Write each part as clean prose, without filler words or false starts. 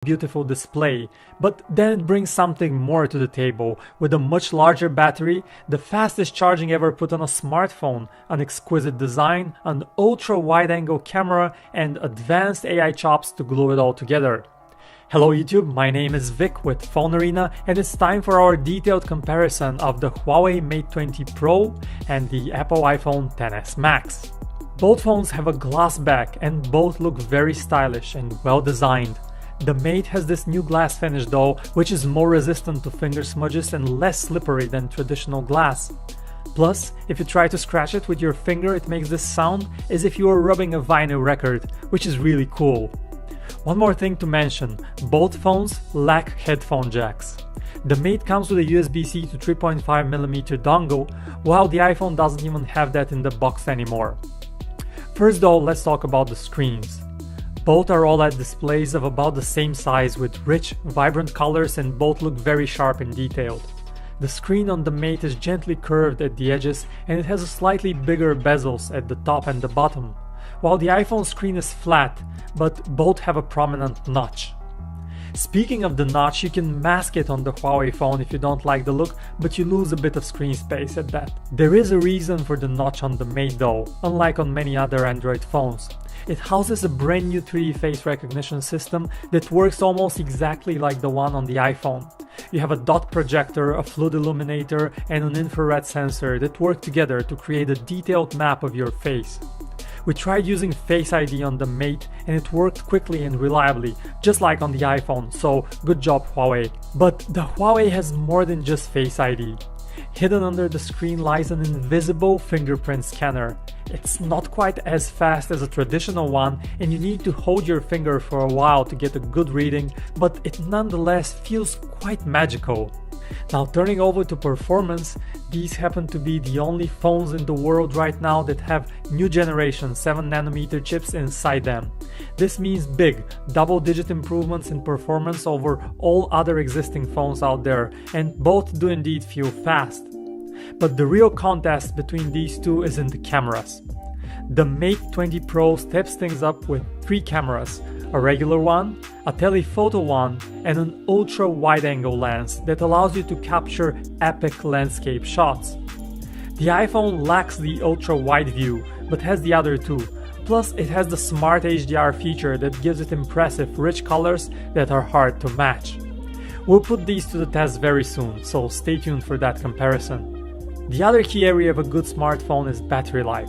beautiful display, but then it brings something more to the table with a much larger battery, the fastest charging ever put on a smartphone, an exquisite design, an ultra wide-angle camera, and advanced AI chops to glue it all together. Hello YouTube, my name is Vic with Phone Arena, and it's time for our detailed comparison of the Huawei Mate 20 Pro and the Apple iPhone XS Max. Both phones have a glass back and both look very stylish and well designed. The Mate has this new glass finish though, which is more resistant to finger smudges and less slippery than traditional glass. Plus, if you try to scratch it with your finger, it makes this sound as if you were rubbing a vinyl record, which is really cool. One more thing to mention, both phones lack headphone jacks. The Mate comes with a USB-C to 3.5mm dongle, while the iPhone doesn't even have that in the box anymore. First though, let's talk about the screens. Both are OLED displays of about the same size with rich, vibrant colors, and both look very sharp and detailed. The screen on the Mate is gently curved at the edges and it has a slightly bigger bezels at the top and the bottom, while the iPhone screen is flat, but both have a prominent notch. Speaking of the notch, you can mask it on the Huawei phone if you don't like the look, but you lose a bit of screen space at that. There is a reason for the notch on the Mate though, unlike on many other Android phones. It houses a brand new 3D face recognition system that works almost exactly like the one on the iPhone. You have a dot projector, a flood illuminator, and an infrared sensor that work together to create a detailed map of your face. We tried using Face ID on the Mate and it worked quickly and reliably, just like on the iPhone, so good job Huawei. But the Huawei has more than just Face ID. Hidden under the screen lies an invisible fingerprint scanner. It's not quite as fast as a traditional one and you need to hold your finger for a while to get a good reading, but it nonetheless feels quite magical. Now turning over to performance, these happen to be the only phones in the world right now that have new generation 7nm chips inside them. This means big, double-digit improvements in performance over all other existing phones out there, and both do indeed feel fast. But the real contest between these two is in the cameras. The Mate 20 Pro steps things up with 3 cameras, a regular one, a telephoto one, and an ultra wide-angle lens that allows you to capture epic landscape shots. The iPhone lacks the ultra wide view, but has the other two. Plus it has the smart HDR feature that gives it impressive rich colors that are hard to match. We'll put these to the test very soon, so stay tuned for that comparison. The other key area of a good smartphone is battery life.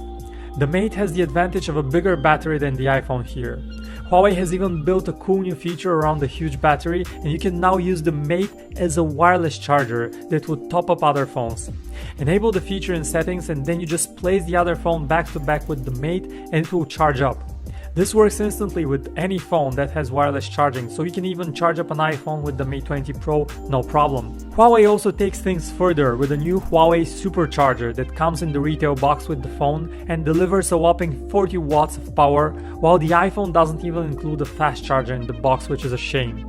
The Mate has the advantage of a bigger battery than the iPhone here. Huawei has even built a cool new feature around the huge battery, and you can now use the Mate as a wireless charger that would top up other phones. Enable the feature in settings and then you just place the other phone back to back with the Mate and it will charge up. This works instantly with any phone that has wireless charging, so you can even charge up an iPhone with the Mate 20 Pro no problem. Huawei also takes things further with a new Huawei supercharger that comes in the retail box with the phone and delivers a whopping 40 watts of power, while the iPhone doesn't even include a fast charger in the box, which is a shame.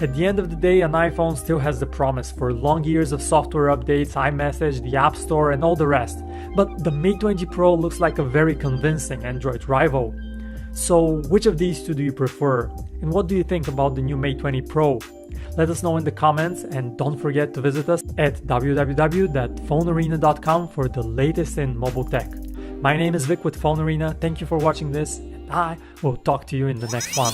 At the end of the day, an iPhone still has the promise for long years of software updates, iMessage, the App Store, and all the rest, but the Mate 20 Pro looks like a very convincing Android rival. So which of these two do you prefer? And what do you think about the new Mate 20 Pro? Let us know in the comments, and don't forget to visit us at www.phonearena.com for the latest in mobile tech. My name is Vic with Phone Arena, thank you for watching this, and I will talk to you in the next one.